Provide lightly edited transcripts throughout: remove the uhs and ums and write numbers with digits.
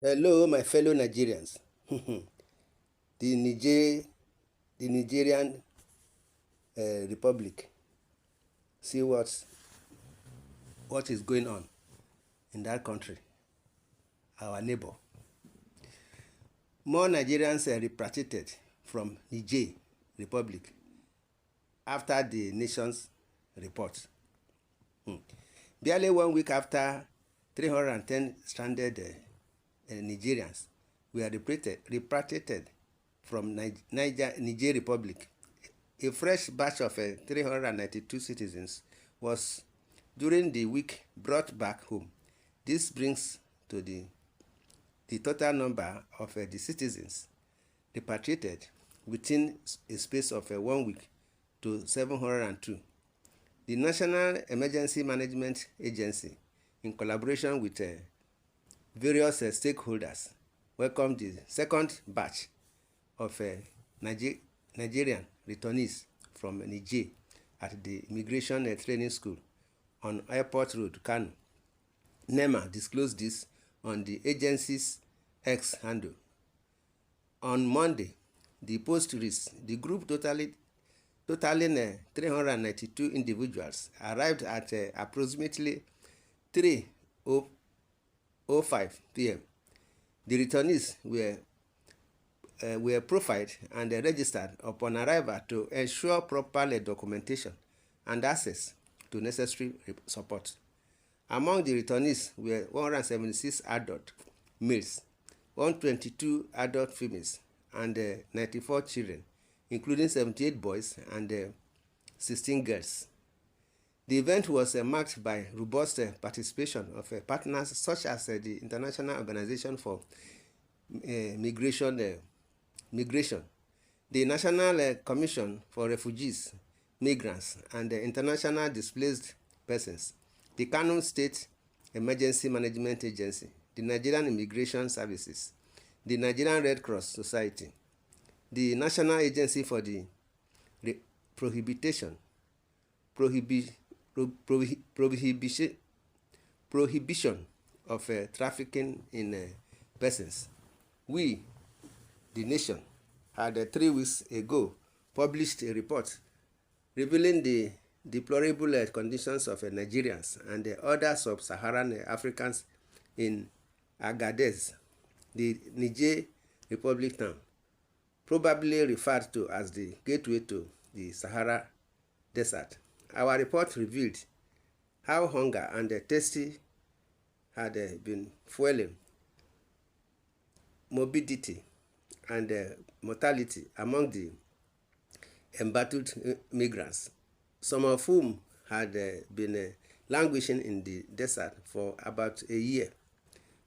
Hello, my fellow Nigerians. the Niger, the Nigerian Republic. See what is going on in that country, our neighbor. More Nigerians repatriated from Niger Republic after the nation's report. Barely 1 week after 310 stranded Nigerians were repatriated from Niger Republic. A fresh batch of 392 citizens was during the week brought back home. This brings to the total number of the citizens repatriated within a space of 1 week to 702. The National Emergency Management Agency, in collaboration with various stakeholders, welcomed the second batch of Nigerian returnees from Niger at the Immigration Training School on Airport Road, Kano. NEMA disclosed this on the agency's X handle. On Monday, the post reads, the group totaling 392 individuals arrived at approximately 3:05 p.m. The returnees were profiled and registered upon arrival to ensure proper documentation and access to necessary support. Among the returnees were 176 adult males, 122 adult females, and 94 children, including 78 boys and 16 girls. The event was marked by robust participation of partners such as the International Organization for Migration, the National Commission for Refugees, Migrants, and International Displaced Persons, the Kano State Emergency Management Agency, the Nigerian Immigration Services, the Nigerian Red Cross Society, the National Agency for the Prohibition of trafficking in persons. We, the nation, had 3 weeks ago published a report revealing the deplorable conditions of Nigerians and other sub-Saharan Africans in Agadez, the Niger Republic town, probably referred to as the gateway to the Sahara Desert. Our report revealed how hunger and thirsty had been fueling morbidity and mortality among the embattled migrants, some of whom had been languishing in the desert for about a year.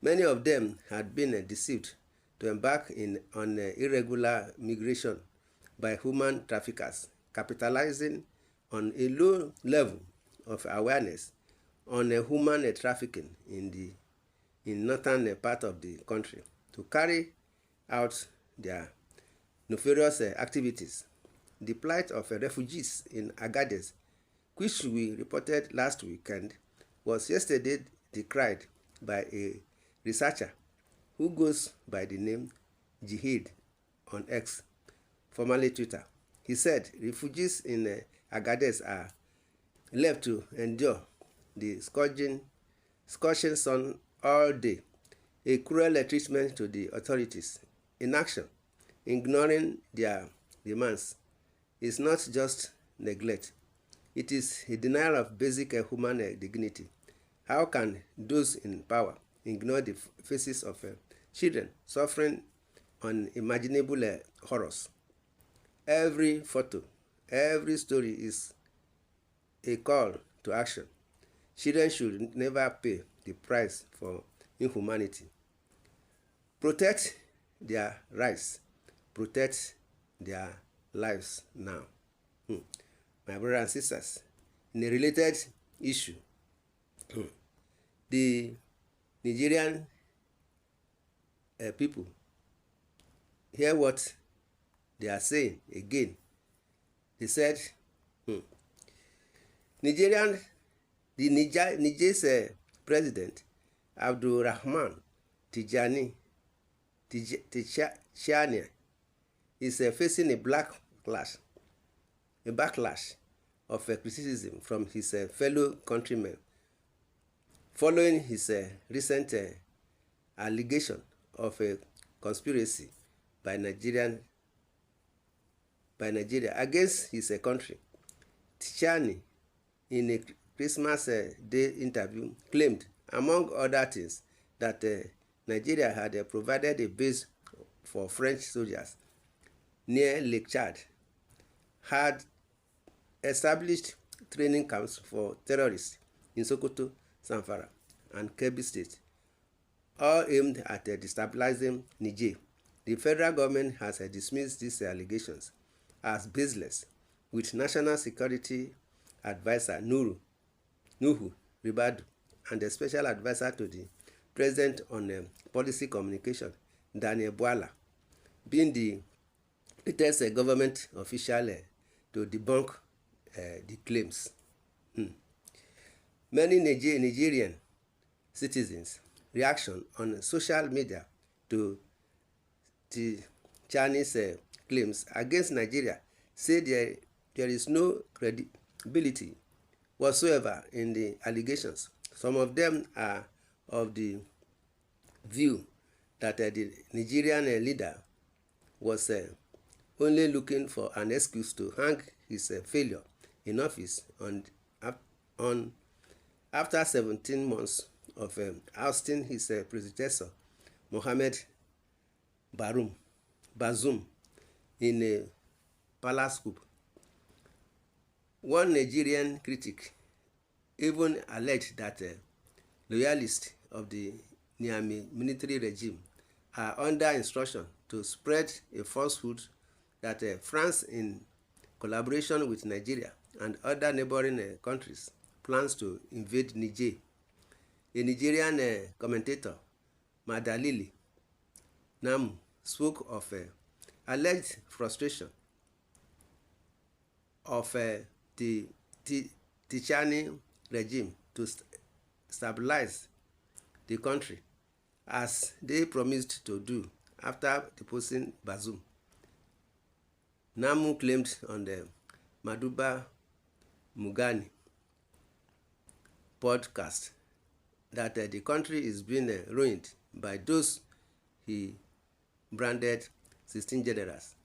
Many of them had been deceived to embark on irregular migration by human traffickers, capitalizing on a low level of awareness on human trafficking in northern part of the country to carry out their nefarious activities. The plight of refugees in Agadez, which we reported last weekend, was yesterday decried by a researcher who goes by the name Jihad on X, formerly Twitter. He said refugees in Agadez are left to endure the scorching sun all day, a cruel treatment to the authorities. Inaction, ignoring their demands, is not just neglect. It is a denial of basic human dignity. How can those in power ignore the faces of children suffering unimaginable horrors? Every photo, every story is a call to action. Children should never pay the price for inhumanity. Protect their rights. Protect their lives now. My brothers and sisters, in a related issue, the Nigerian people hear what they are saying again. They said, Niger's president, Abdul Rahman, Tchiani, Tchiani is facing a backlash of criticism from his fellow countrymen following his recent allegation of a conspiracy by Nigeria against his country. Tchiani, in a Christmas Day interview, claimed, among other things, that Nigeria had provided a base for French soldiers near Lake Chad, had established training camps for terrorists in Sokoto, Zamfara, and Kebbi State, all aimed at destabilizing Niger. The federal government has dismissed these allegations as baseless, with National Security Advisor Nuhu Ribadu and the Special Advisor to the President on Policy Communication, Daniel Bwala, being the latest government official to debunk the claims. Many Nigerian citizens' reaction on social media to Tchiani's claims against Nigeria say there is no credibility whatsoever in the allegations. Some of them are of the view that the Nigerian leader was only looking for an excuse to hang his failure in office after 17 months of ousting his predecessor, Mohamed Bazoum, in a palace coup. One Nigerian critic even alleged that loyalists of the Niamey military regime are under instruction to spread a falsehood that France, in collaboration with Nigeria and other neighboring countries, plans to invade Niger. A Nigerian commentator, Madalili Namu, spoke of alleged frustration of the Tchiani regime to stabilize the country, as they promised to do after deposing Bazoum. Namu claimed on the Maduba Mugani podcast that the country is being ruined by those he branded 16 generals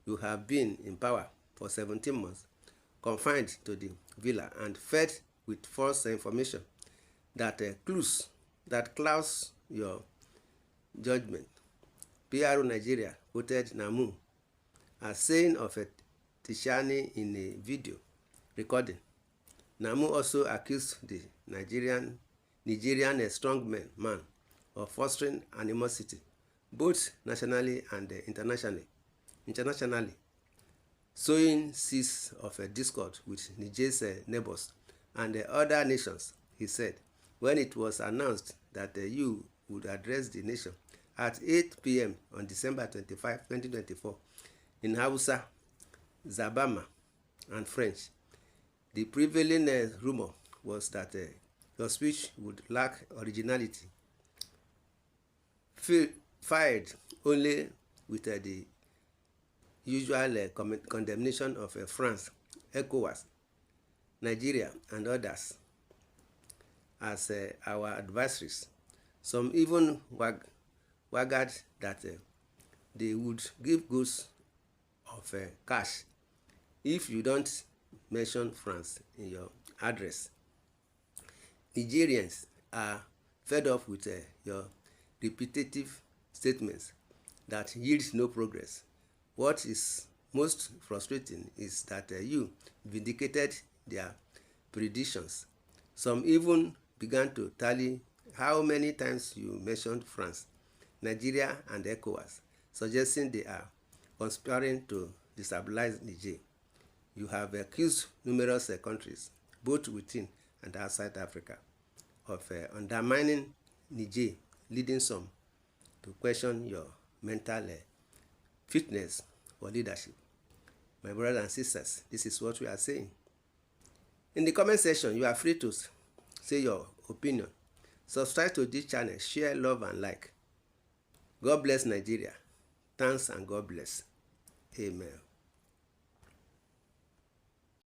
who have been in power for 17 months, confined to the villa and fed with false information that clouds your judgment. PRO Nigeria quoted Namu as saying of Tchiani in a video recording. Namu also accused the Nigerian strongman man of fostering animosity, both nationally and internationally, sowing seeds of discord with Niger's neighbors and other nations. He said, when it was announced that you would address the nation at 8 p.m. on December 25, 2024, in Hausa, Zabama, and French, the prevailing rumor was that your speech would lack originality, fired only with the usual condemnation of France, ECOWAS, Nigeria, and others as our adversaries. Some even waggered that they would give goods of cash if you don't mention France in your address. Nigerians are fed up with your repetitive statements that yield no progress. What is most frustrating is that you vindicated their predictions. Some even began to tally how many times you mentioned France, Nigeria, and ECOWAS, suggesting they are conspiring to destabilize Niger. You have accused numerous countries, both within and outside Africa, of undermining Niger, leading some to question your mental fitness for leadership. My brothers and sisters, this is what we are saying. In the comment section, you are free to say your opinion. Subscribe to this channel, share, love, and like. God bless Nigeria. Thanks and God bless. Amen.